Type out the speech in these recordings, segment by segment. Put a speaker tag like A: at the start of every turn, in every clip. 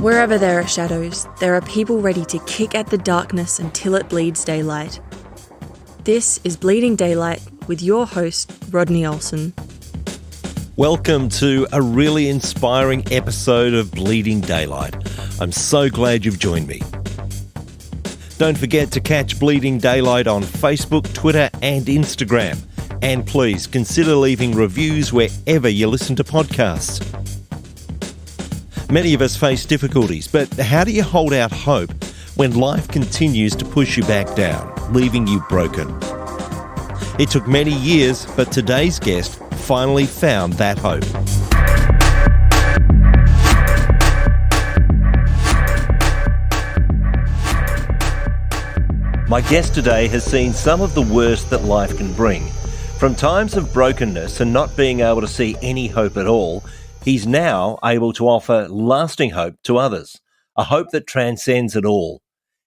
A: Wherever there are shadows, there are people ready to kick at the darkness until it bleeds daylight. This is Bleeding Daylight with your host, Rodney Olsen.
B: Welcome to a really inspiring episode of Bleeding Daylight. I'm so glad you've joined me. Don't forget to catch Bleeding Daylight on Facebook, Twitter and Instagram. And please consider leaving reviews wherever you listen to podcasts. Many of us face difficulties, but how do you hold out hope when life continues to push you back down, leaving you broken? It took many years, but today's guest finally found that hope. My guest today has seen some of the worst that life can bring. From times of brokenness and not being able to see any hope at all, he's now able to offer lasting hope to others, a hope that transcends it all.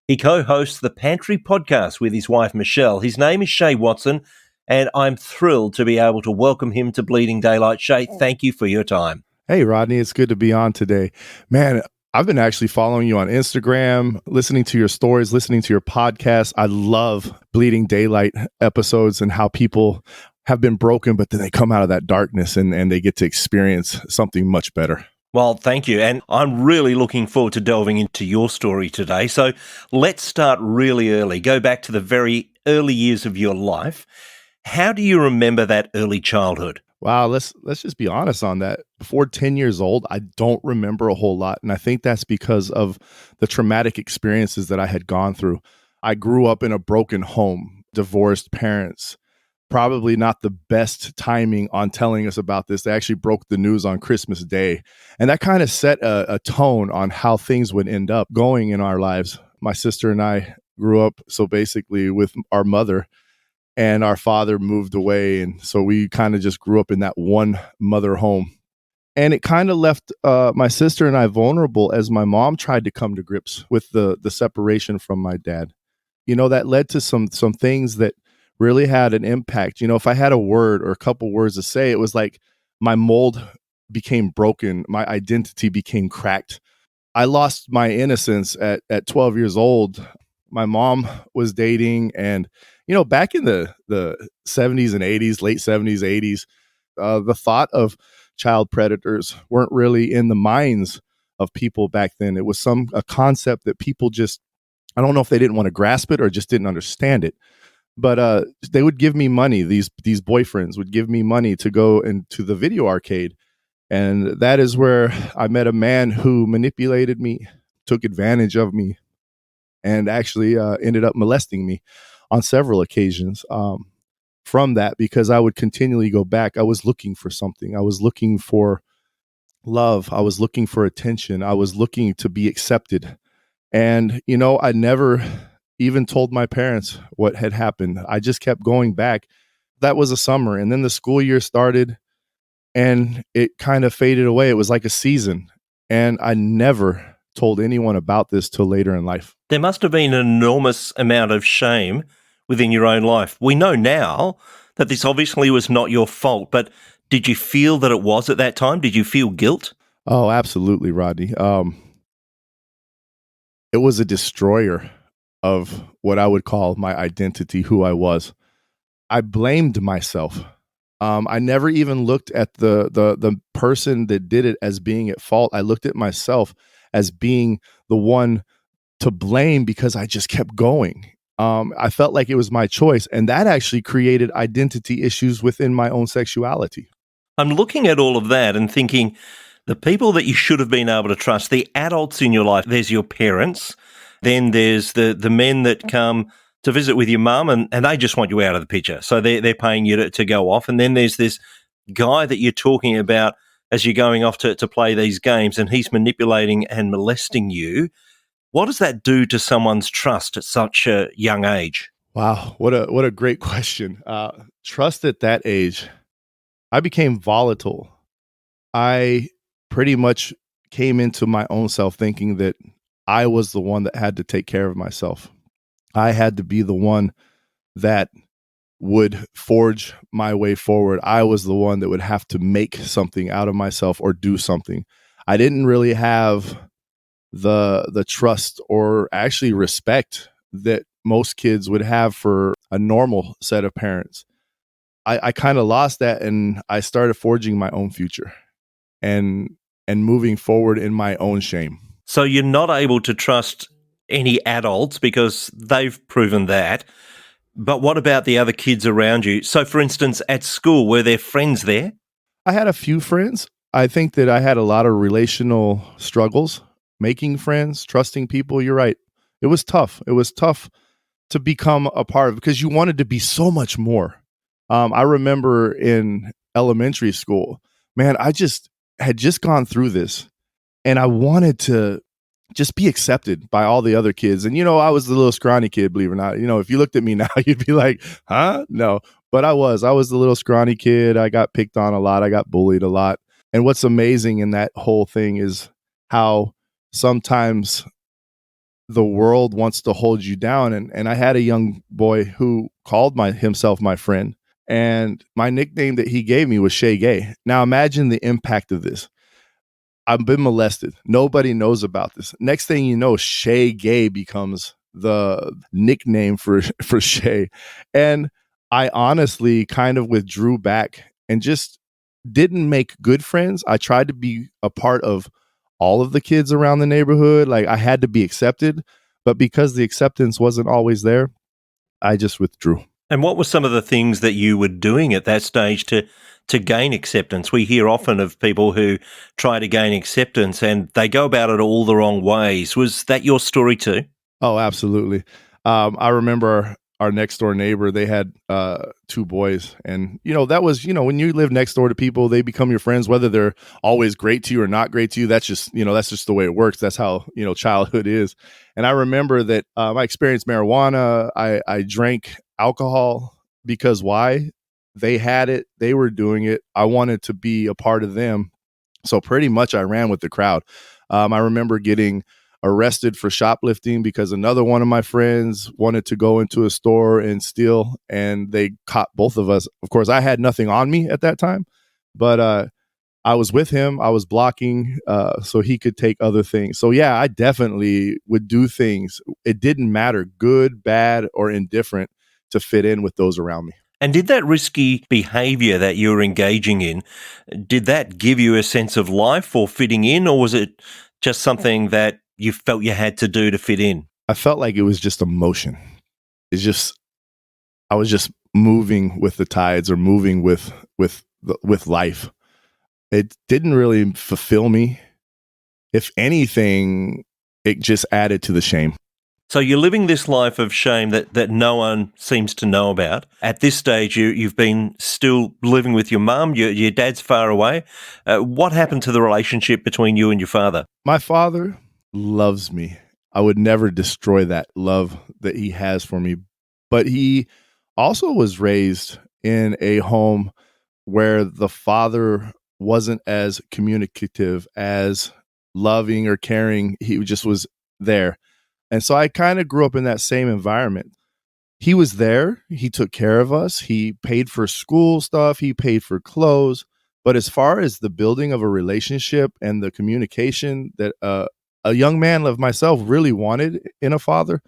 B: He co-hosts the Pantry podcast with his wife, Michelle. His name is Shea Watson, and I'm thrilled to be able to welcome him to Bleeding Daylight. Shea, thank you for your time.
C: Hey, Rodney, it's good to be on today. Man, I've been actually following you on Instagram, listening to your stories, listening to your podcast. I love Bleeding Daylight episodes and how people have been broken, but then they come out of that darkness and they get to experience something much better.
B: Well, thank you. And I'm really looking forward to delving into your story today. So let's start really early. Go back to the very early years of your life. How do you remember that early childhood?
C: Wow, let's just be honest on that. Before 10 years old, I don't remember a whole lot. And I think that's because of the traumatic experiences that I had gone through. I grew up in a broken home, divorced parents. Probably not the best timing on telling us about this. They actually broke the news on Christmas Day. And that kind of set a tone on how things would end up going in our lives. My sister and I grew up, so basically with our mother, and our father moved away. And so we kind of just grew up in that one mother home. And it kind of left my sister and I vulnerable as my mom tried to come to grips with the separation from my dad. You know, that led to some things that really had an impact. You know, if I had a word or a couple words to say, it was like my mold became broken. My identity became cracked. I lost my innocence at 12 years old. My mom was dating, and you know, back in the 70s and 80s, late 70s, 80s, the thought of child predators weren't really in the minds of people back then. It was a concept that people just, I don't know if they didn't want to grasp it or just didn't understand it. But they would give me money. These boyfriends would give me money to go into the video arcade. And that is where I met a man who manipulated me, took advantage of me, and actually ended up molesting me on several occasions from that, because I would continually go back. I was looking for something. I was looking for love. I was looking for attention. I was looking to be accepted. And, you know, I never even told my parents what had happened. I just kept going back. That was a summer. And then the school year started and it kind of faded away. It was like a season. And I never told anyone about this till later in life.
B: There must have been an enormous amount of shame within your own life. We know now that this obviously was not your fault, but did you feel that it was at that time? Did you feel guilt?
C: Oh, absolutely, Rodney. It was a destroyer of what I would call my identity, who I was. I blamed myself. I never even looked at the person that did it as being at fault. I looked at myself as being the one to blame because I just kept going. I felt like it was my choice, and that actually created identity issues within my own sexuality.
B: I'm looking at all of that and thinking the people that you should have been able to trust, the adults in your life, there's your parents, then there's the men that come to visit with your mum and they just want you out of the picture. So they're paying you to go off. And then there's this guy that you're talking about as you're going off to play these games, and he's manipulating and molesting you. What does that do to someone's trust at such a young age?
C: Wow, what a great question. Trust at that age. I became volatile. I pretty much came into my own self thinking that I was the one that had to take care of myself. I had to be the one that would forge my way forward. I was the one that would have to make something out of myself or do something. I didn't really have the trust or actually respect that most kids would have for a normal set of parents. I kind of lost that, and I started forging my own future and moving forward in my own shame.
B: So you're not able to trust any adults because they've proven that. But what about the other kids around you? So, for instance, at school, were there friends there?
C: I had a few friends. I think that I had a lot of relational struggles, making friends, trusting people. You're right. It was tough. It was tough to become a part of because you wanted to be so much more. I remember in elementary school, man, I had just gone through this and I wanted to just be accepted by all the other kids. And, I was the little scrawny kid, believe it or not. If you looked at me now, you'd be like, huh? No, but I was the little scrawny kid. I got picked on a lot. I got bullied a lot. And what's amazing in that whole thing is how sometimes the world wants to hold you down. And I had a young boy who called himself my friend. And my nickname that he gave me was Shea Gay. Now imagine the impact of this. I've been molested. Nobody knows about this. Next thing you know, Shea Gay becomes the nickname for Shea. And I honestly kind of withdrew back and just didn't make good friends. I tried to be a part of all of the kids around the neighborhood. Like I had to be accepted, but because the acceptance wasn't always there, I just withdrew.
B: And what were some of the things that you were doing at that stage to gain acceptance? We hear often of people who try to gain acceptance and they go about it all the wrong ways. Was that your story too?
C: Oh, absolutely. I remember our next door neighbor, they had two boys. And, that was, when you live next door to people, they become your friends, whether they're always great to you or not great to you. That's just, that's just the way it works. That's how, childhood is. And I remember that I experienced marijuana. I drank alcohol because why? They had it. They were doing it. I wanted to be a part of them. So pretty much I ran with the crowd. I remember getting arrested for shoplifting because another one of my friends wanted to go into a store and steal, and they caught both of us. Of course, I had nothing on me at that time, but I was with him. I was blocking so he could take other things. So yeah, I definitely would do things. It didn't matter, good, bad, or indifferent, to fit in with those around me.
B: And did that risky behavior that you were engaging in, did that give you a sense of life or fitting in, or was it just something that you felt you had to do to fit in?
C: I felt like it was just emotion. I was just moving with the tides or moving with life. It didn't really fulfill me. If anything, it just added to the shame.
B: So you're living this life of shame that no one seems to know about. At this stage, you've been still living with your mum. Your dad's far away. What happened to the relationship between you and your father?
C: My father loves me. I would never destroy that love that he has for me. But he also was raised in a home where the father wasn't as communicative, as loving or caring. He just was there. And so I kind of grew up in that same environment. He was there. He took care of us. He paid for school stuff. He paid for clothes. But as far as the building of a relationship and the communication that a young man like myself really wanted in a father,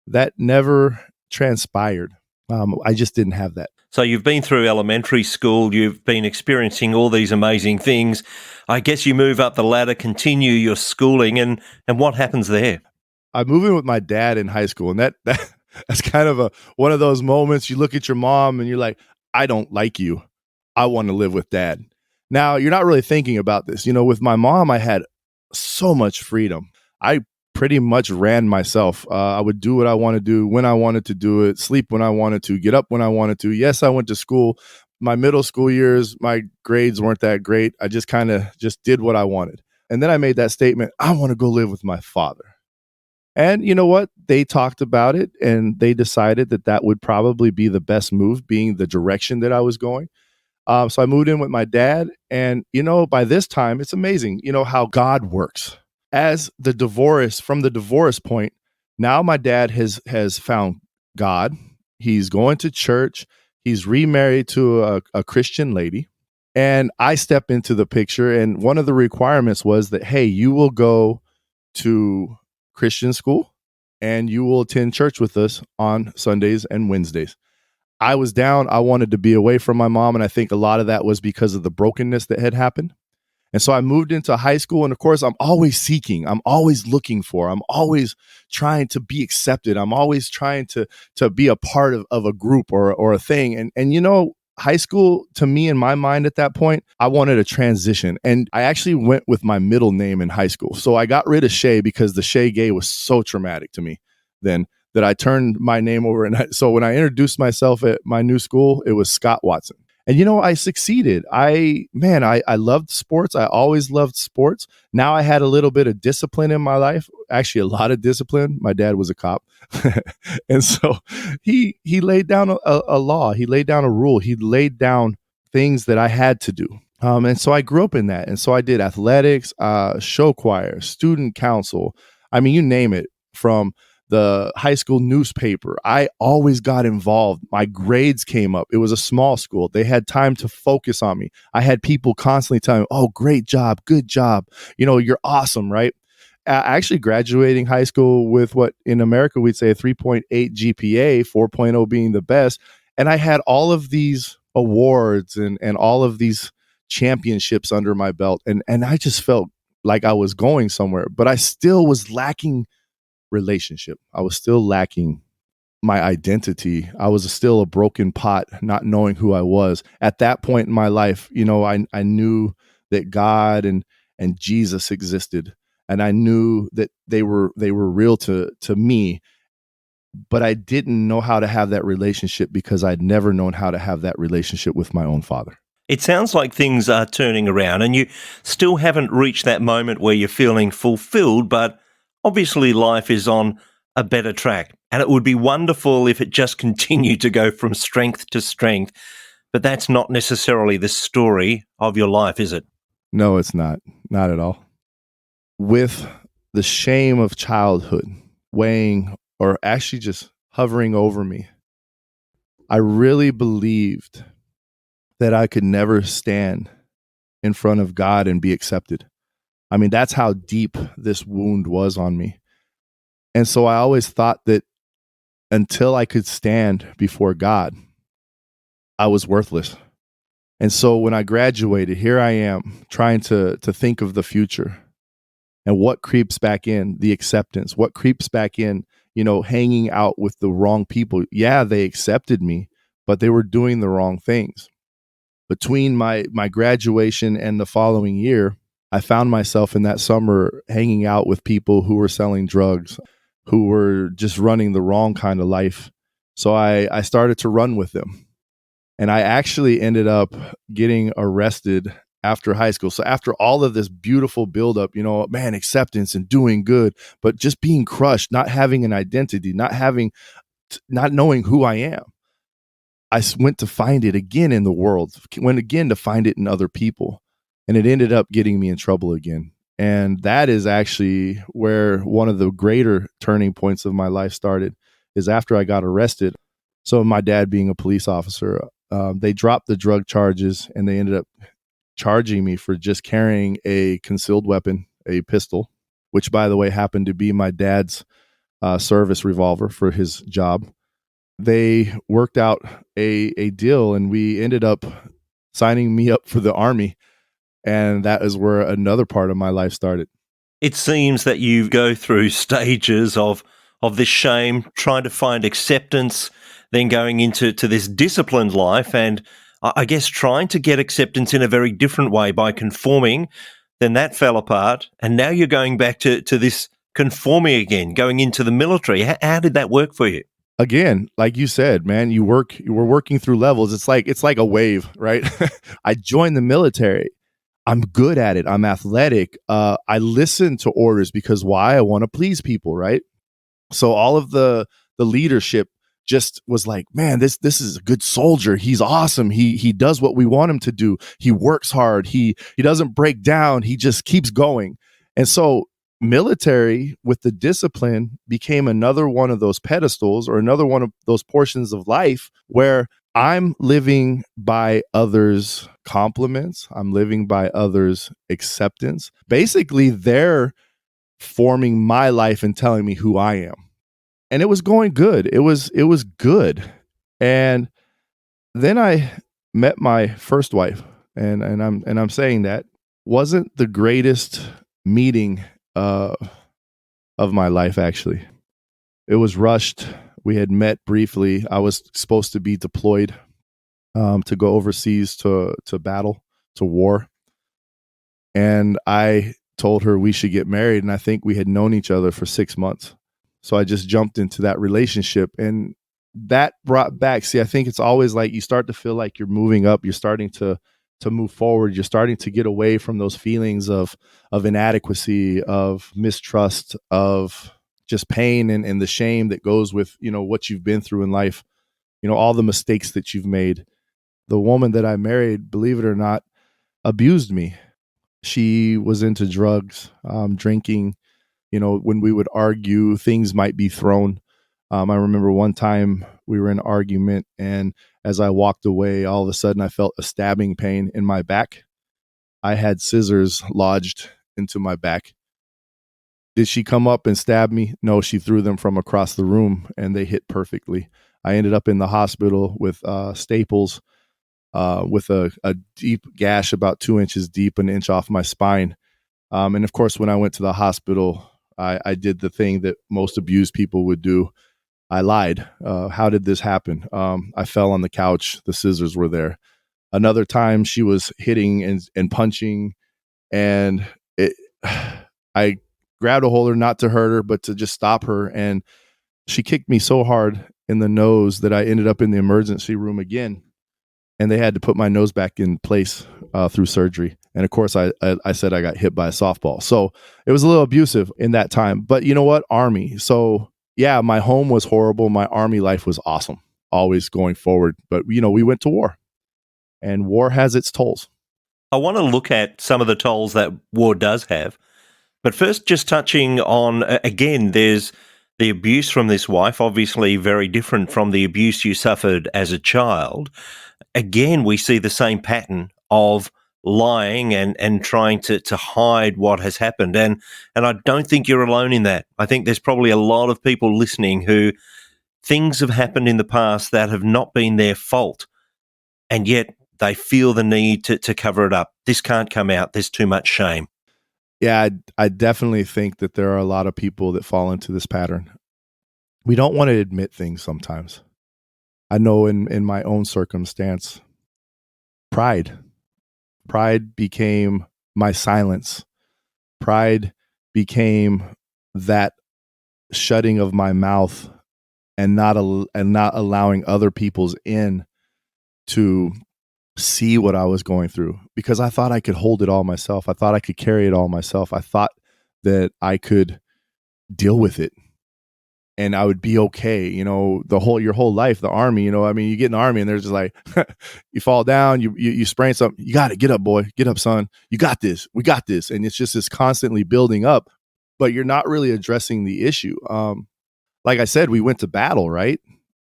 C: that never transpired. I just didn't have that.
B: So you've been through elementary school, you've been experiencing all these amazing things. I guess you move up the ladder, continue your schooling, and what happens there?
C: I moved in with my dad in high school, and that's kind of one of those moments you look at your mom and you're like, I don't like you. I want to live with dad. Now, you're not really thinking about this. With my mom, I had so much freedom. I pretty much ran myself. I would do what I want to do when I wanted to do it, sleep when I wanted to, get up when I wanted to. Yes, I went to school. My middle school years, my grades weren't that great. I just kind of just did what I wanted. And then I made that statement, I want to go live with my father. And you know what? They talked about it and they decided that would probably be the best move, being the direction that I was going. So I moved in with my dad. And, by this time, it's amazing, how God works. From the divorce point, now my dad has found God. He's going to church. He's remarried to a Christian lady. And I step into the picture. And one of the requirements was that, hey, you will go to Christian school and you will attend church with us on Sundays and Wednesdays. I was down. I wanted to be away from my mom. And I think a lot of that was because of the brokenness that had happened. And so I moved into high school. And of course, I'm always seeking. I'm always looking for. I'm always trying to be accepted. I'm always trying to be a part of a group or a thing. And you know, high school, to me, in my mind at that point, I wanted a transition. And I actually went with my middle name in high school. So I got rid of Shea because the Shea gay was so traumatic to me then that I turned my name over. And so when I introduced myself at my new school, it was Scott Watson. And, you know, I succeeded. I loved sports. I always loved sports. Now I had a little bit of discipline in my life, actually a lot of discipline. My dad was a cop. And so he laid down a law. He laid down a rule. He laid down things that I had to do. And so I grew up in that. And so I did athletics, show choir, student council. I mean, you name it, from the high school newspaper. I always got involved. My grades came up. It was a small school. They had time to focus on me. I had people constantly telling me, oh, great job, good job. You know, you're awesome, right? Actually graduating high school with what in America we'd say a 3.8 GPA, 4.0 being the best. And I had all of these awards and all of these championships under my belt. And I just felt like I was going somewhere, but I still was lacking relationship. I was still lacking my identity. I was still a broken pot, not knowing who I was. At that point in my life, you know, I knew that God and Jesus existed, and I knew that they were real to me, but I didn't know how to have that relationship because I'd never known how to have that relationship with my own father.
B: It sounds like things are turning around and you still haven't reached that moment where you're feeling fulfilled, but obviously life is on a better track. And it would be wonderful if it just continued to go from strength to strength. But that's not necessarily the story of your life, is it?
C: No, it's not. Not at all. With the shame of childhood weighing or actually just hovering over me, I really believed that I could never stand in front of God and be accepted. I mean, that's how deep this wound was on me. And so I always thought that until I could stand before God, I was worthless. And so when I graduated, here I am trying to think of the future. And what creeps back in? The acceptance. What creeps back in? You know, hanging out with the wrong people. Yeah, they accepted me, but they were doing the wrong things. Between my graduation and the following year, I found myself in that summer hanging out with people who were selling drugs, who were just running the wrong kind of life. So I started to run with them. And I actually ended up getting arrested after high school. So after all of this beautiful buildup, you know, man, acceptance and doing good, but just being crushed, not having an identity, not knowing who I am. I went to find it again in the world, went again to find it in other people. And it ended up getting me in trouble again. And that is actually where one of the greater turning points of my life started, is after I got arrested. So my dad being a police officer, they dropped the drug charges and they ended up charging me for just carrying a concealed weapon, a pistol, which, by the way, happened to be my dad's service revolver for his job. They worked out a deal and we ended up signing me up for the Army. And that is where another part of my life started.
B: It seems that you go through stages of this shame, trying to find acceptance, then going into this disciplined life, and I guess trying to get acceptance in a very different way by conforming. Then that fell apart, and now you're going back to this conforming again, going into the military. How did that work for you?
C: Again, like you said, man, you were working through levels. It's like a wave, right? I joined the military. I'm good at it. I'm athletic. I listen to orders because why? I want to please people, right? So all of the leadership just was like, man, this is a good soldier. He's awesome. He does what we want him to do. He works hard. He doesn't break down. He just keeps going. And so military with the discipline became another one of those pedestals or another one of those portions of life where I'm living by others' compliments. I'm living by others' acceptance. Basically, they're forming my life and telling me who I am. And it was going good. It was good. And then I met my first wife, and I'm saying that wasn't the greatest meeting of my life, actually. It was rushed. We had met briefly. I was supposed to be deployed to go overseas to battle, to war. And I told her we should get married, and I think we had known each other for 6 months. So I just jumped into that relationship, and that brought back, see, I think it's always like you start to feel like you're moving up, you're starting to move forward, you're starting to get away from those feelings of inadequacy, of mistrust, of just pain and the shame that goes with, what you've been through in life, all the mistakes that you've made. The woman that I married, believe it or not, abused me. She was into drugs, drinking. When we would argue, things might be thrown. I remember one time we were in an argument, and as I walked away, all of a sudden I felt a stabbing pain in my back. I had scissors lodged into my back. Did she come up and stab me? No, she threw them from across the room, and they hit perfectly. I ended up in the hospital with staples, with a deep gash about 2 inches deep, an inch off my spine. And of course, when I went to the hospital, I did the thing that most abused people would do. I lied. How did this happen? I fell on the couch. The scissors were there. Another time she was hitting and punching, and I grabbed a hold of her, not to hurt her, but to just stop her. And she kicked me so hard in the nose that I ended up in the emergency room again. And they had to put my nose back in place through surgery. And of course, I said I got hit by a softball. So it was a little abusive in that time. But you know what? Army. So yeah, my home was horrible. My Army life was awesome, always going forward. But, we went to war, and war has its tolls.
B: I want to look at some of the tolls that war does have. But first, just touching on, again, there's the abuse from this wife, obviously very different from the abuse you suffered as a child. Again, we see the same pattern of lying and trying to hide what has happened. And I don't think you're alone in that. I think there's probably a lot of people listening who things have happened in the past that have not been their fault, and yet they feel the need to cover it up. This can't come out. There's too much shame.
C: Yeah, I definitely think that there are a lot of people that fall into this pattern. We don't want to admit things sometimes. I know in my own circumstance, pride became my silence. Pride became that shutting of my mouth and not allowing other people's in to see what I was going through, because I thought I could hold it all myself. I thought I could carry it all myself. I thought that I could deal with it and I would be okay. Your whole life, the Army, you get in the Army and they're just like, you fall down, you sprain something. You got to get up, boy, get up, son. You got this. We got this. And it's just this constantly building up, but you're not really addressing the issue. Like I said, we went to battle, right?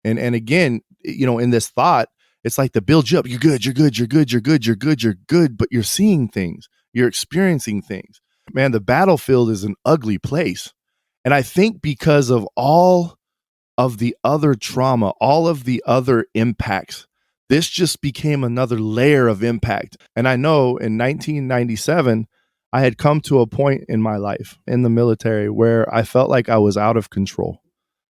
C: And again, in this thought, it's like to build you up. You're good, you're good, you're good, you're good, you're good, you're good, but you're seeing things. You're experiencing things. Man, the battlefield is an ugly place. And I think because of all of the other trauma, all of the other impacts, this just became another layer of impact. And I know in 1997, I had come to a point in my life in the military where I felt like I was out of control,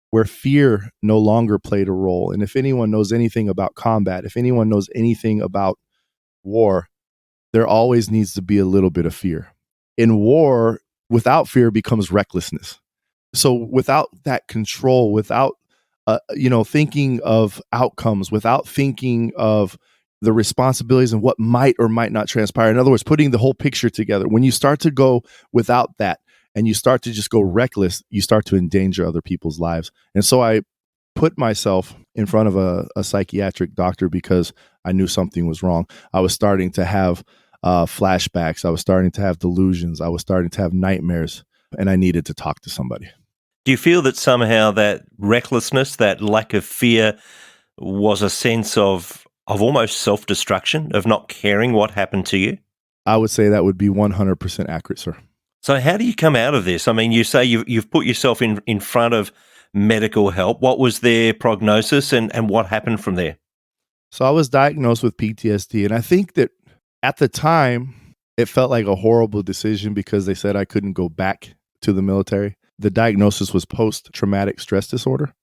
C: where fear no longer played a role. And if anyone knows anything about combat, if anyone knows anything about war, there always needs to be a little bit of fear. In war, without fear becomes recklessness. So without that control, without thinking of outcomes, without thinking of the responsibilities and what might or might not transpire, in other words, putting the whole picture together, when you start to go without that, and you start to just go reckless, you start to endanger other people's lives. And so I put myself in front of a psychiatric doctor because I knew something was wrong. I was starting to have flashbacks. I was starting to have delusions. I was starting to have nightmares, and I needed to talk to somebody.
B: Do you feel that somehow that recklessness, that lack of fear, was a sense of almost self-destruction, of not caring what happened to you?
C: I would say that would be 100% accurate, sir.
B: So how do you come out of this? I mean, you say you've put yourself in front of medical help. What was their prognosis and what happened from there?
C: So I was diagnosed with PTSD. And I think that at the time, it felt like a horrible decision because they said I couldn't go back to the military. The diagnosis was post traumatic stress disorder.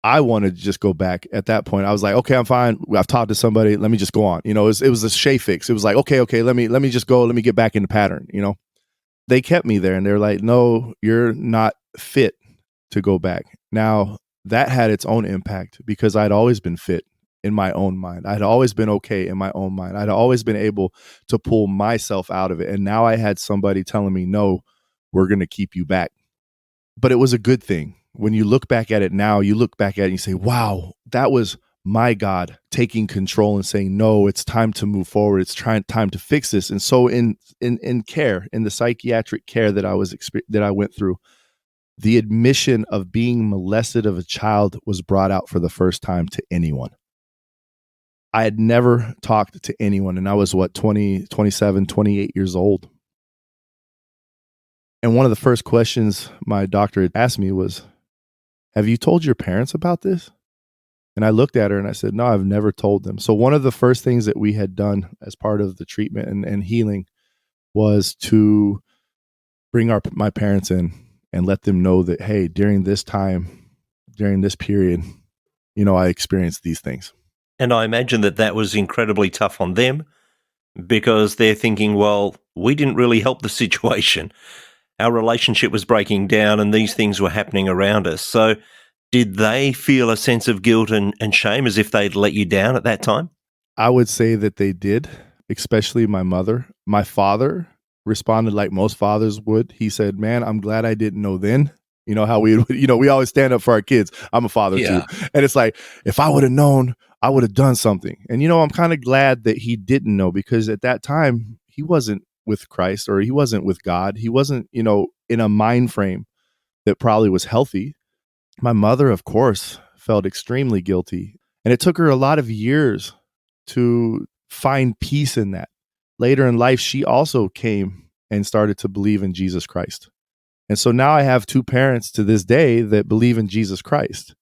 C: I wanted to just go back at that point. I was like, okay, I'm fine. I've talked to somebody. Let me just go on. It was a Shea fix. It was like, okay, let me just go. Let me get back in the pattern. They kept me there and they're like, no, you're not fit to go back. Now, that had its own impact because I'd always been fit in my own mind. I'd always been okay in my own mind. I'd always been able to pull myself out of it. And now I had somebody telling me, no, we're going to keep you back. But it was a good thing. When you look back at it now, you look back at it and you say, wow, that was my God taking control and saying, no, it's time to move forward. It's time to fix this. And so in care, in the psychiatric care that I went through, the admission of being molested of a child was brought out for the first time to anyone. I had never talked to anyone, and I was 20, 27, 28 years old. And one of the first questions my doctor had asked me was, have you told your parents about this? And I looked at her and I said, no, I've never told them. So one of the first things that we had done as part of the treatment and healing was to bring my parents in and let them know that, hey, during this time, during this period, I experienced these things.
B: And I imagine that was incredibly tough on them because they're thinking, well, we didn't really help the situation. Our relationship was breaking down and these things were happening around us. So did they feel a sense of guilt and shame as if they'd let you down at that time?
C: I would say that they did, especially my mother. My father responded like most fathers would. He said, man, I'm glad I didn't know then. You know how we always stand up for our kids. I'm a father too. And it's like, if I would have known, I would have done something. And, I'm kind of glad that he didn't know because at that time he wasn't with Christ or he wasn't with God. He wasn't, in a mind frame that probably was healthy. My mother, of course, felt extremely guilty. And it took her a lot of years to find peace in that. Later in life, she also came and started to believe in Jesus Christ. And so now I have two parents to this day that believe in Jesus Christ.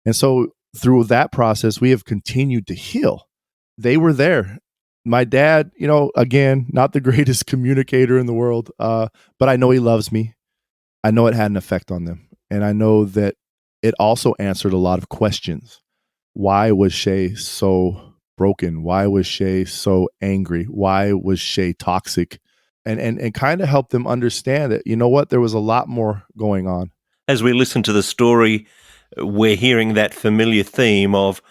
C: And so through that process, we have continued to heal. They were there. My dad, again, not the greatest communicator in the world, but I know he loves me. I know it had an effect on them. And I know that it also answered a lot of questions. Why was Shea so broken? Why was Shea so angry? Why was Shea toxic? And kind of help them understand that, there was a lot more going on.
B: As we listen to the story, we're hearing that familiar theme of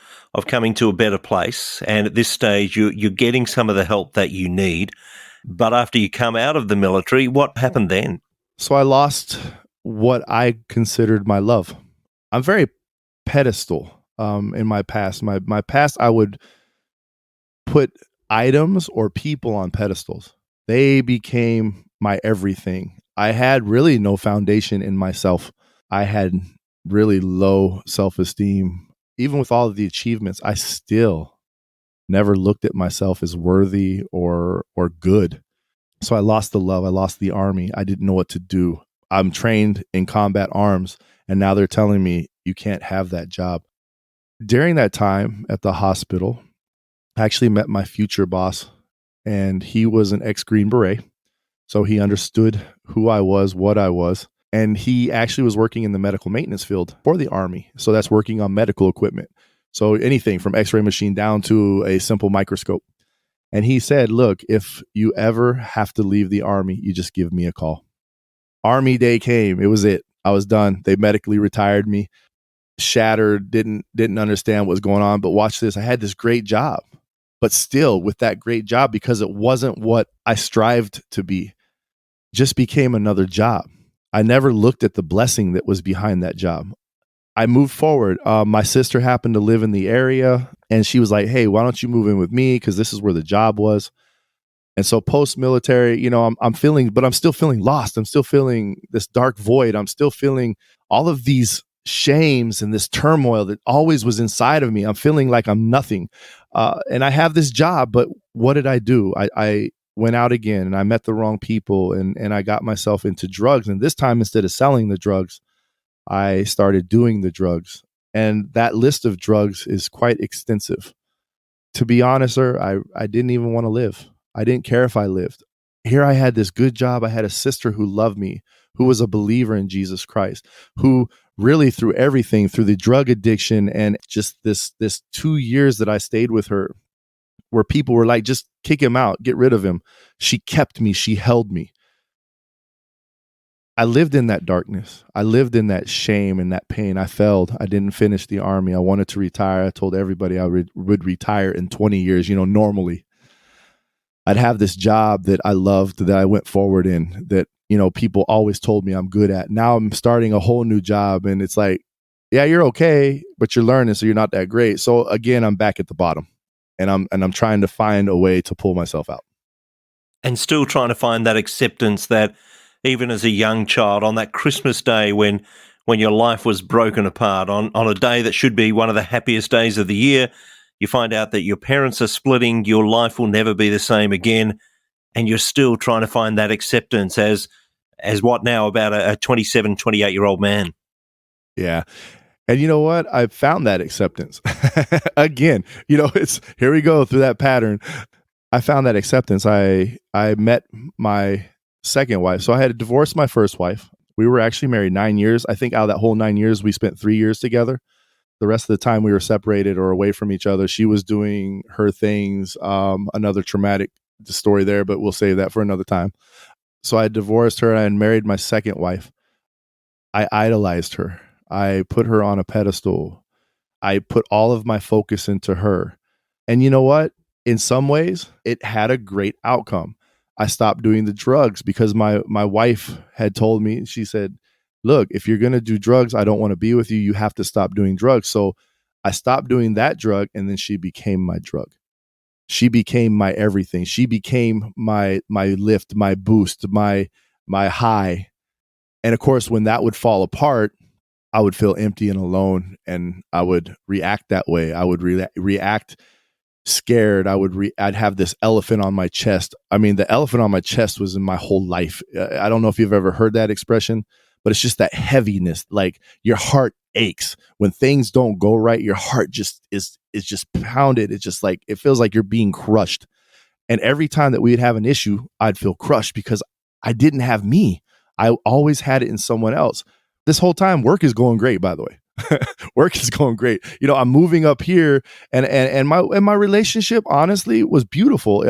B: coming to a better place. And at this stage, you're getting some of the help that you need. But after you come out of the military, what happened then?
C: So I lost what I considered my love. I'm very pedestal in my past. My past, I would put items or people on pedestals. They became my everything. I had really no foundation in myself. I had really low self-esteem. Even with all of the achievements, I still never looked at myself as worthy or good. So I lost the love. I lost the army. I didn't know what to do. I'm trained in combat arms, and now they're telling me you can't have that job. During that time at the hospital, I actually met my future boss, and he was an ex-Green Beret. So he understood who I was, what I was. And he actually was working in the medical maintenance field for the Army. So that's working on medical equipment. So anything from x-ray machine down to a simple microscope. And he said, look, if you ever have to leave the Army, you just give me a call. Army day came. It was it. I was done. They medically retired me, shattered, didn't understand what was going on. But watch this. I had this great job. But still, with that great job, because it wasn't what I strived to be, just became another job. I never looked at the blessing that was behind that job. I moved forward. My sister happened to live in the area, and she was like, hey, why don't you move in with me? Because this is where the job was. And so post-military, I'm feeling, but I'm still feeling lost. I'm still feeling this dark void. I'm still feeling all of these shames and this turmoil that always was inside of me. I'm feeling like I'm nothing. And I have this job, but what did I do? I went out again, and I met the wrong people, and I got myself into drugs. And this time, instead of selling the drugs, I started doing the drugs. And that list of drugs is quite extensive. To be honest, sir, I didn't even want to live. I didn't care if I lived. Here I had this good job. I had a sister who loved me, who was a believer in Jesus Christ, who really through everything, through the drug addiction and just this 2 years that I stayed with her, where people were like, just kick him out, get rid of him. She kept me. She held me. I lived in that darkness. I lived in that shame and that pain. I failed. I didn't finish the army. I wanted to retire. I told everybody I would retire in 20 years. Normally I'd have this job that I loved, that I went forward in, that, people always told me I'm good at. Now I'm starting a whole new job, and it's like, yeah, you're okay, but you're learning, so you're not that great. So again, I'm back at the bottom, and I'm trying to find a way to pull myself out.
B: And still trying to find that acceptance that even as a young child, on that Christmas day when your life was broken apart, on a day that should be one of the happiest days of the year, you find out that your parents are splitting, your life will never be the same again, and you're still trying to find that acceptance as what now, about a 27, 28-year-old man.
C: Yeah. And you know what? I found that acceptance. Again, it's here we go through that pattern. I found that acceptance. I met my second wife. So I had divorced my first wife. We were actually married 9 years. I think out of that whole 9 years, we spent 3 years together. The rest of the time we were separated or away from each other. She was doing her things. Another traumatic story there, but we'll save that for another time. So I divorced her and married my second wife. I idolized her. I put her on a pedestal. I put all of my focus into her. And you know what? In some ways, it had a great outcome. I stopped doing the drugs because my wife had told me, she said, look, if you're going to do drugs, I don't want to be with you. You have to stop doing drugs. So I stopped doing that drug, and then she became my drug. She became my everything. She became my lift, my boost, my high. And of course, when that would fall apart, I would feel empty and alone, and I would react that way. I would react scared. I'd have this elephant on my chest. I mean, the elephant on my chest was in my whole life. I don't know if you've ever heard that expression, but it's just that heaviness. Like your heart aches when things don't go right. Your heart just is just pounded. It's just like, it feels like you're being crushed. And every time that we'd have an issue, I'd feel crushed because I didn't have me. I always had it in someone else. This whole time, work is going great, by the way. Work is going great. I'm moving up here, and my relationship honestly was beautiful.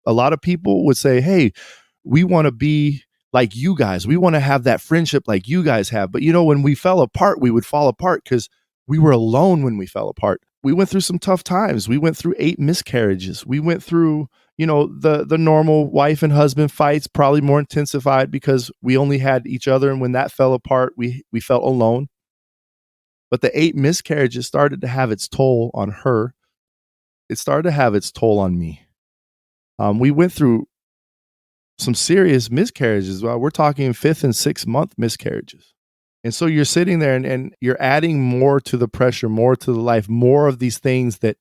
C: A lot of people would say, hey, we want to be like you guys. We want to have that friendship like you guys have. But when we fell apart, we would fall apart because we were alone when we fell apart. We went through some tough times. We went through 8 miscarriages. We went through, the normal wife and husband fights, probably more intensified because we only had each other. And when that fell apart, we felt alone. But the 8 miscarriages started to have its toll on her. It started to have its toll on me. We went through some serious miscarriages. We're talking 5th and 6th month miscarriages. And so you're sitting there and you're adding more to the pressure, more to the life, more of these things that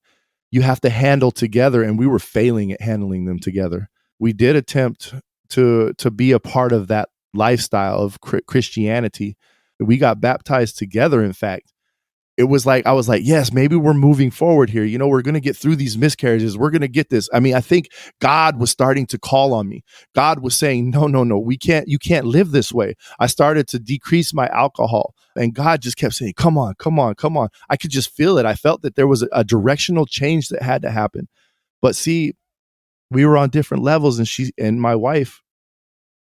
C: you have to handle together. And we were failing at handling them together. We did attempt to be a part of that lifestyle of Christianity. We got baptized together, in fact. It was like, I was like, yes, maybe we're moving forward here. We're going to get through these miscarriages. We're going to get this. I mean, I think God was starting to call on me. God was saying, no, you can't live this way. I started to decrease my alcohol, and God just kept saying, come on. I could just feel it. I felt that there was a directional change that had to happen. But see, we were on different levels, and she and my wife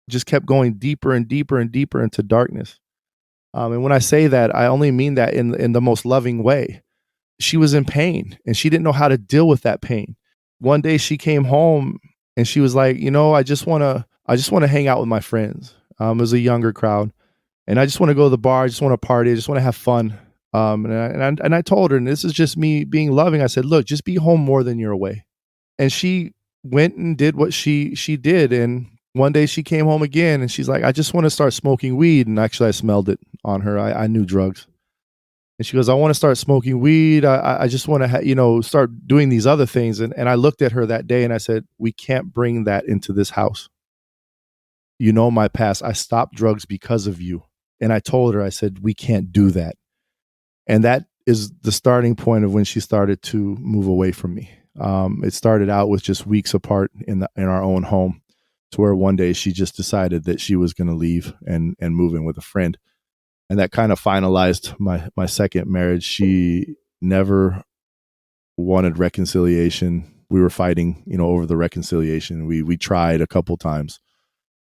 C: just kept going deeper and deeper and deeper into darkness. And when I say that, I only mean that in the most loving way. She was in pain, and she didn't know how to deal with that pain. One day she came home and she was like, I just want to hang out with my friends. It was a younger crowd, and I just want to go to the bar. I just want to party. I just want to have fun. And I told her, and this is just me being loving. I said, look, just be home more than you're away. And she went and did what she did. And one day she came home again, and she's like, I just want to start smoking weed. And actually I smelled it on her. I knew drugs. And she goes, I want to start smoking weed. I just want to, start doing these other things. And I looked at her that day and I said, we can't bring that into this house. You know my past. I stopped drugs because of you. And I told her, I said, we can't do that. And that is the starting point of when she started to move away from me. It started out with just weeks apart in our own home, to where one day she just decided that she was going to leave and move in with a friend. And that kind of finalized my second marriage. She never wanted reconciliation. We were fighting, over the reconciliation. We tried a couple times,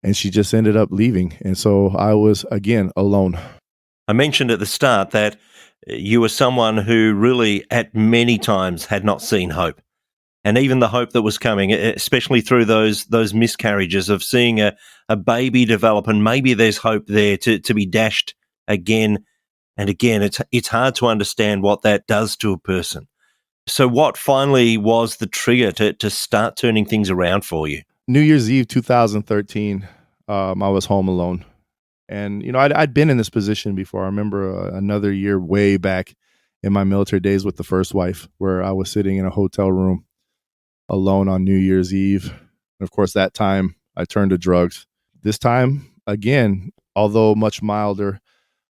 C: and she just ended up leaving. And so I was, again, alone.
B: I mentioned at the start that you were someone who really at many times had not seen hope. And even the hope that was coming, especially through those miscarriages of seeing a baby develop, and maybe there's hope there to be dashed again and again. It's hard to understand what that does to a person. So what finally was the trigger to start turning things around for you?
C: New Year's Eve 2013, I was home alone. And, I'd been in this position before. I remember another year way back in my military days with the first wife, where I was sitting in a hotel room alone on New Year's Eve. And of course, that time I turned to drugs. This time, again, although much milder,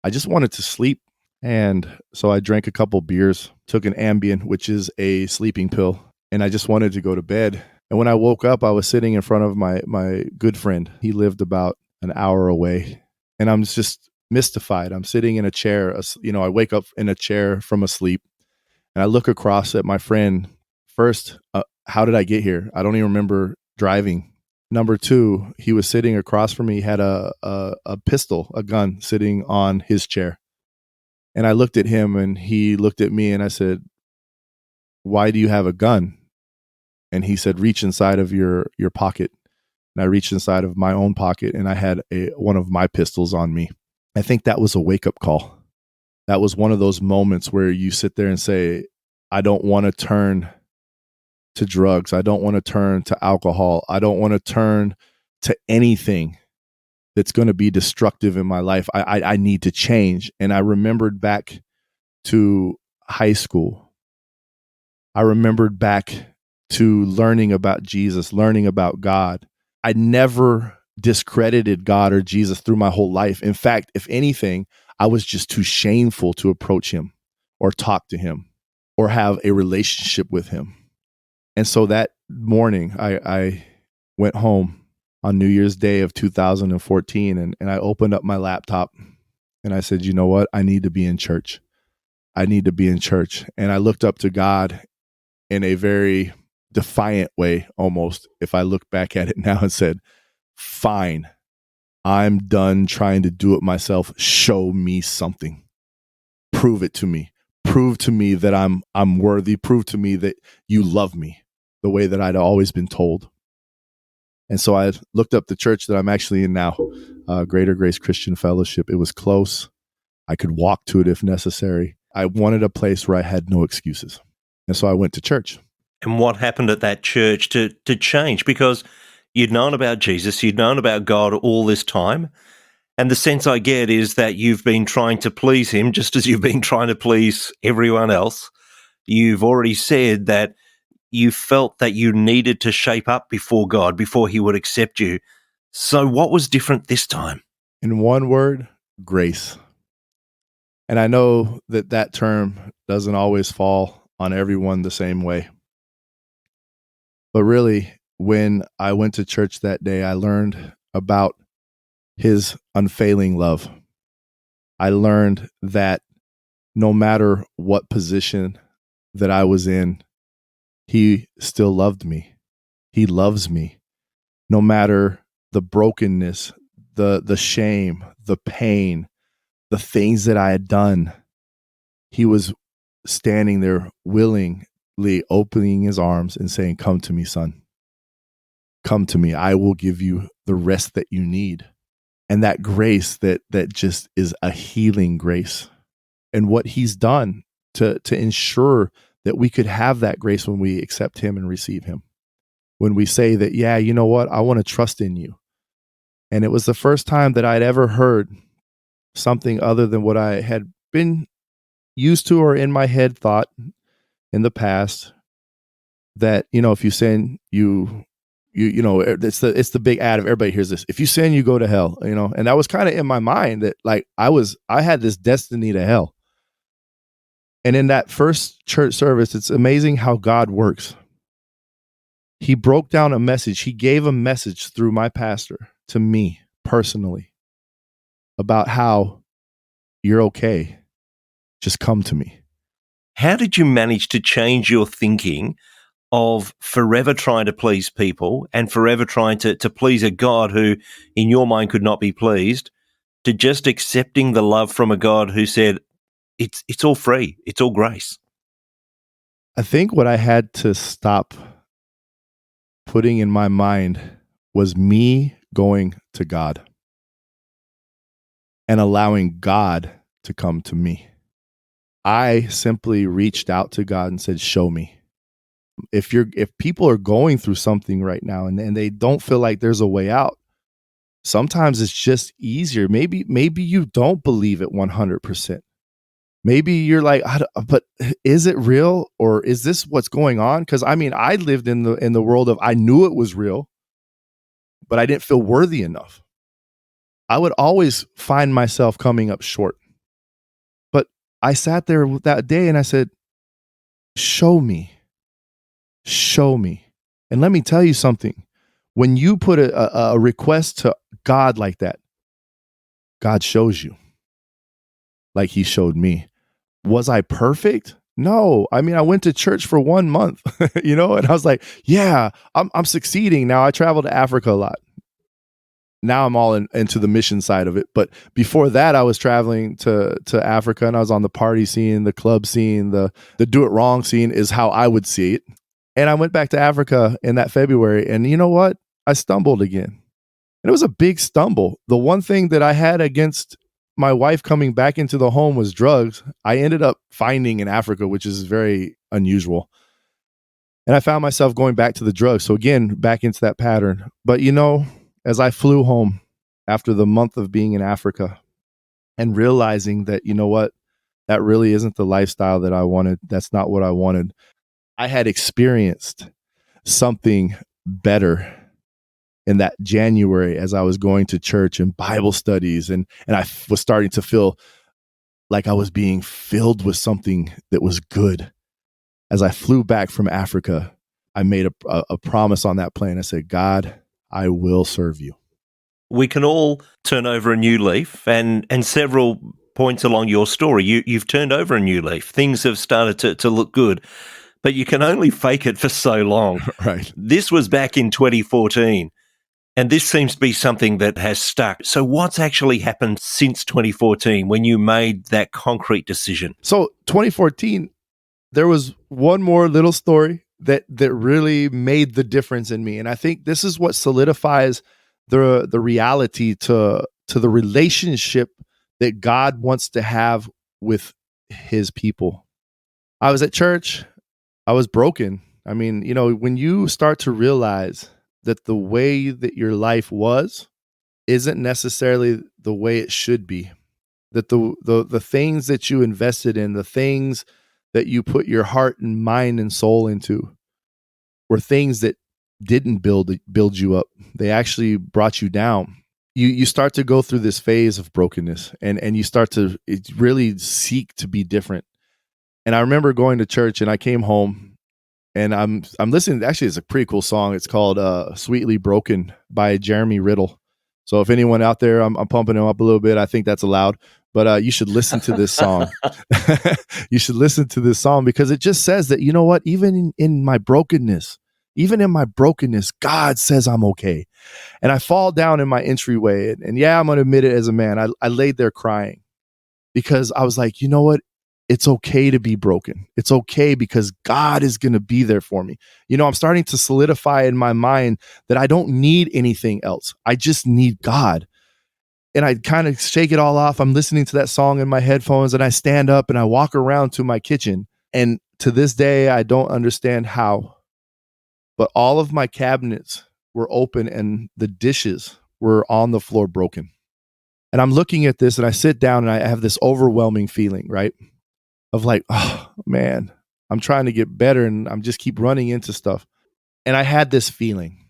C: I just wanted to sleep. And so I drank a couple beers, took an Ambien, which is a sleeping pill, and I just wanted to go to bed. And when I woke up, I was sitting in front of my good friend. He lived about an hour away. And I'm just mystified. I'm sitting in a chair. I wake up in a chair from a sleep, and I look across at my friend. First, how did I get here? I don't even remember driving. Number two, he was sitting across from me. He had a pistol, a gun, sitting on his chair. And I looked at him, and he looked at me, and I said, "Why do you have a gun?" And he said, "Reach inside of your pocket." And I reached inside of my own pocket, and I had one of my pistols on me. I think that was a wake-up call. That was one of those moments where you sit there and say, I don't want to turn to drugs. I don't want to turn to alcohol. I don't want to turn to anything that's going to be destructive in my life. I need to change. And I remembered back to high school. I remembered back to learning about Jesus, learning about God. I never discredited God or Jesus through my whole life. In fact, if anything, I was just too shameful to approach him or talk to him or have a relationship with him. And so that morning, I went home on New Year's Day of 2014, and I opened up my laptop, and I said, you know what? I need to be in church. I need to be in church. And I looked up to God in a very defiant way, almost, if I look back at it now, and said, fine, I'm done trying to do it myself. Show me something. Prove it to me. Prove to me that I'm worthy. Prove to me that you love me the way that I'd always been told. And so I looked up the church that I'm actually in now, Greater Grace Christian Fellowship. It was close. I could walk to it if necessary. I wanted a place where I had no excuses. And so I went to church.
B: And what happened at that church to change? Because you'd known about Jesus, you'd known about God all this time. And the sense I get is that you've been trying to please him just as you've been trying to please everyone else. You've already said that you felt that you needed to shape up before God, before he would accept you. So what was different this time?
C: In one word, grace. And I know that term doesn't always fall on everyone the same way. But really, when I went to church that day, I learned about his unfailing love. I learned that no matter what position that I was in, he still loved me. He loves me. No matter the brokenness, the shame, the pain, the things that I had done, he was standing there willingly opening his arms and saying, come to me, son. Come to me. I will give you the rest that you need. And that grace that just is a healing grace. And what he's done to ensure that we could have that grace when we accept him and receive him. When we say that, yeah, you know what? I want to trust in you. And it was the first time that I'd ever heard something other than what I had been used to, or in my head thought in the past that, if you sin, it's the big ad of everybody hears this. If you sin, you go to hell, and that was kind of in my mind that like I had this destiny to hell. And in that first church service, it's amazing how God works. He broke down a message. He gave a message through my pastor to me personally about how you're okay. Just come to me.
B: How did you manage to change your thinking of forever trying to please people and forever trying to please a God who, in your mind, could not be pleased, to just accepting the love from a God who said, it's all free, it's all grace?
C: I think what I had to stop putting in my mind was me going to God and allowing God to come to me. I simply reached out to God and said, show me. If people are going through something right now and they don't feel like there's a way out, sometimes it's just easier. Maybe you don't believe it 100%. Maybe you're like, but is it real, or is this what's going on? Because I lived in the world of, I knew it was real, but I didn't feel worthy enough. I would always find myself coming up short. But I sat there that day and I said, show me. And let me tell you something. When you put a request to God like that, God shows you, like he showed me. Was I perfect? No. I went to church for 1 month, and I was like, yeah, I'm succeeding. Now I travel to Africa a lot. Now I'm all into the mission side of it. But before that, I was traveling to Africa, and I was on the party scene, the club scene, the do it wrong scene is how I would see it. And I went back to Africa in that February, and you know what? I stumbled again. And it was a big stumble. The one thing that I had against my wife coming back into the home was drugs. I ended up finding in Africa, which is very unusual. And I found myself going back to the drugs. So again, back into that pattern. But as I flew home after the month of being in Africa and realizing that, that really isn't the lifestyle that I wanted. That's not what I wanted. I had experienced something better in that January as I was going to church and Bible studies, and I was starting to feel like I was being filled with something that was good. As I flew back from Africa, I made a promise on that plane. I said, God, I will serve you.
B: We can all turn over a new leaf, and several points along your story, you've turned over a new leaf. Things have started to look good, but you can only fake it for so long.
C: Right.
B: This was back in 2014. And this seems to be something that has stuck. So what's actually happened since 2014 when you made that concrete decision?
C: So 2014, there was one more little story that really made the difference in me. And I think this is what solidifies the reality to the relationship that God wants to have with his people. I was at church. I was broken. When you start to realize that the way that your life was isn't necessarily the way it should be, that the things that you invested in, the things that you put your heart and mind and soul into were things that didn't build you up. They actually brought you down. You start to go through this phase of brokenness, and you start to really seek to be different. And I remember going to church, and I came home, and I'm listening. Actually, it's a pretty cool song. It's called "Sweetly Broken" by Jeremy Riddle. So if anyone out there, I'm pumping him up a little bit. I think that's allowed, but you should listen to this song. You should listen to this song because it just says that, even in my brokenness, God says I'm okay. And I fall down in my entryway, and yeah, I'm going to admit it as a man. I laid there crying because I was like, you know what? It's okay to be broken. It's okay because God is going to be there for me. I'm starting to solidify in my mind that I don't need anything else. I just need God. And I kind of shake it all off. I'm listening to that song in my headphones, and I stand up and I walk around to my kitchen. And to this day, I don't understand how, but all of my cabinets were open and the dishes were on the floor broken. And I'm looking at this, and I sit down and I have this overwhelming feeling, right? of like, oh man, I'm trying to get better and I'm just keep running into stuff. And I had this feeling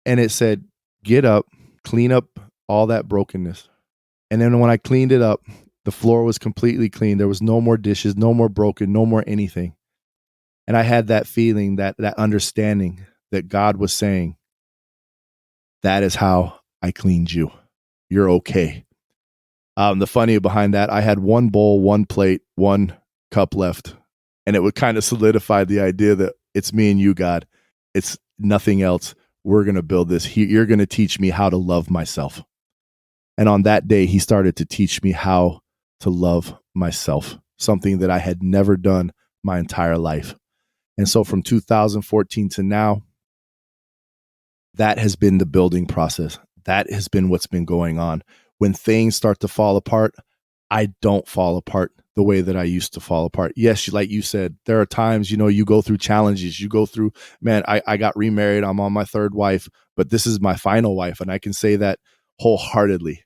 C: and it said, get up, clean up all that brokenness. And then when I cleaned it up, the floor was completely clean. There was no more dishes, no more broken, no more anything. And I had that feeling, that understanding that God was saying, that is how I cleaned you. You're okay. The funny behind that, I had one bowl, one plate, one cup left. And it would kind of solidify the idea that it's me and you, God. It's nothing else. We're going to build this. You're going to teach me how to love myself. And on that day, he started to teach me how to love myself, something that I had never done my entire life. And so from 2014 to now, that has been the building process. That has been what's been going on. When things start to fall apart, I don't fall apart the way that I used to fall apart. Yes, like you said, there are times, you go through challenges. You go through, man, I got remarried. I'm on my third wife, but this is my final wife. And I can say that wholeheartedly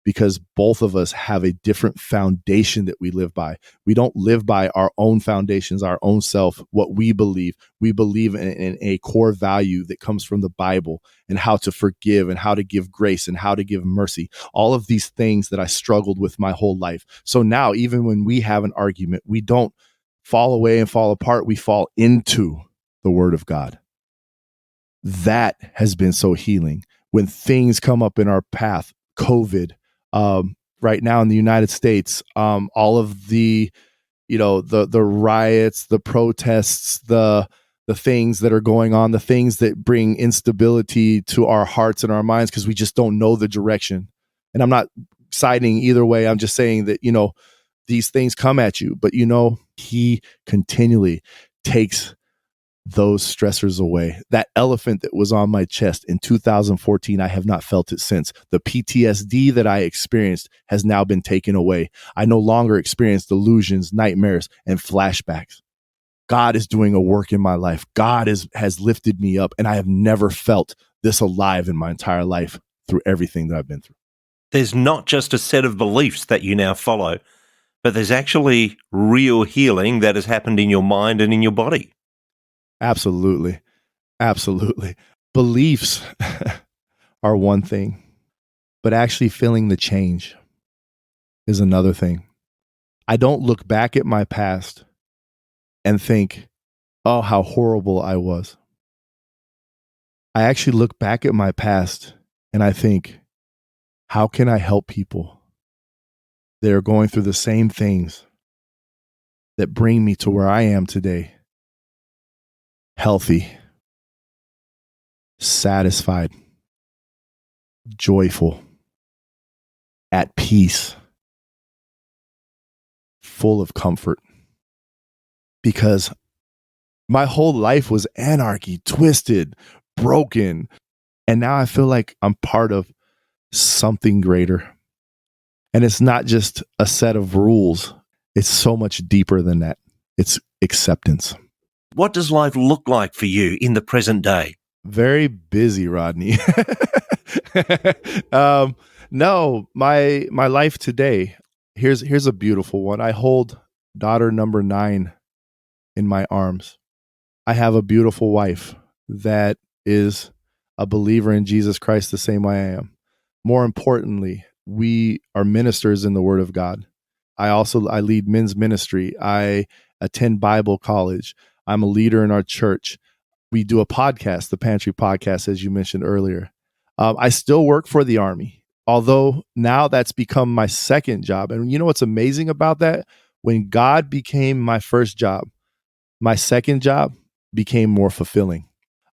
C: because both of us have a different foundation that we live by. We don't live by our own foundations, our own self, what we believe. We believe in a core value that comes from the Bible and how to forgive and how to give grace and how to give mercy. All of these things that I struggled with my whole life. So now, even when we have an argument, we don't fall away and fall apart. We fall into the Word of God. That has been so healing. When things come up in our path, COVID, right now in the United States, all of the riots, the protests, the things that are going on, the things that bring instability to our hearts and our minds because we just don't know the direction. And I'm not siding either way. I'm just saying that, these things come at you, but he continually takes those stressors away. That elephant that was on my chest in 2014, I have not felt it since. The PTSD that I experienced has now been taken away. I no longer experience delusions, nightmares, and flashbacks. God is doing a work in my life. God has lifted me up, and I have never felt this alive in my entire life through everything that I've been through.
B: There's not just a set of beliefs that you now follow, but there's actually real healing that has happened in your mind and in your body.
C: Absolutely. Absolutely. Beliefs are one thing, but actually feeling the change is another thing. I don't look back at my past and think, oh, how horrible I was. I actually look back at my past and I think, how can I help people that are going through the same things that bring me to where I am today? Healthy, satisfied, joyful, at peace, full of comfort. Because my whole life was anarchy, twisted, broken. And now I feel like I'm part of something greater. And it's not just a set of rules. It's so much deeper than that. It's acceptance.
B: What does life look like for you in the present day?
C: Very busy, Rodney. No, my life today, here's a beautiful one. I hold daughter number 9 in my arms. I have a beautiful wife that is a believer in Jesus Christ the same way I am. More importantly, we are ministers in the Word of God. I lead men's ministry. I attend Bible college. I'm a leader in our church. We do a podcast, the Pantry Podcast, as you mentioned earlier. I still work for the Army, although now that's become my second job. And you know what's amazing about that? When God became my first job, my second job became more fulfilling.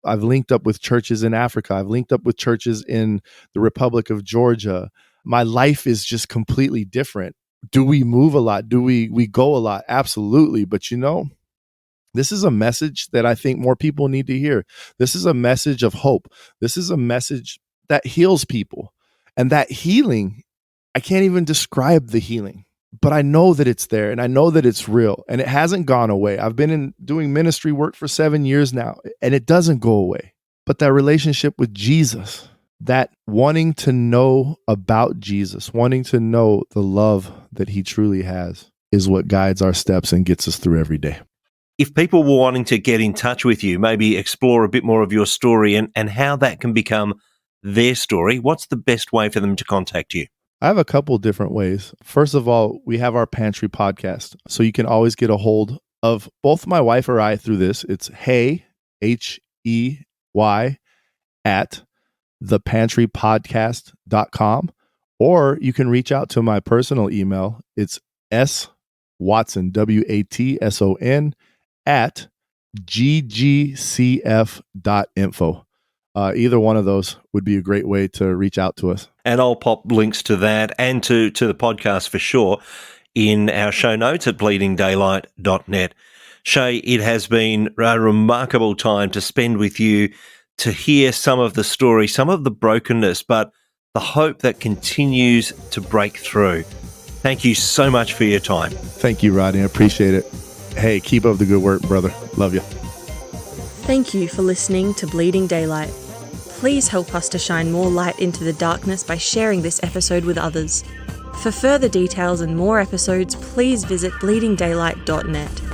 C: I've linked up with churches in Africa. I've linked up with churches in the Republic of Georgia. My life is just completely different. Do we move a lot? Do we go a lot? Absolutely. But this is a message that I think more people need to hear. This is a message of hope. This is a message that heals people. And that healing, I can't even describe the healing, but I know that it's there and I know that it's real and it hasn't gone away. I've been doing ministry work for 7 years now and it doesn't go away. But that relationship with Jesus, that wanting to know about Jesus, wanting to know the love that he truly has, is what guides our steps and gets us through every day.
B: If people were wanting to get in touch with you, maybe explore a bit more of your story and how that can become their story, what's the best way for them to contact you?
C: I have a couple different ways. First of all, we have our Pantry podcast. So you can always get a hold of both my wife or I through this. It's Hey, Hey, at thepantrypodcast.com. Or you can reach out to my personal email. It's swatson, WATSON, at ggcf.info. Either one of those would be a great way to reach out to us.
B: And I'll pop links to that and to the podcast for sure in our show notes at bleedingdaylight.net. Shea, it has been a remarkable time to spend with you, to hear some of the story, some of the brokenness, but the hope that continues to break through. Thank you so much for your time.
C: Thank you, Rodney. I appreciate it. Hey, keep up the good work, brother. Love you.
A: Thank you for listening to Bleeding Daylight. Please help us to shine more light into the darkness by sharing this episode with others. For further details and more episodes, please visit bleedingdaylight.net.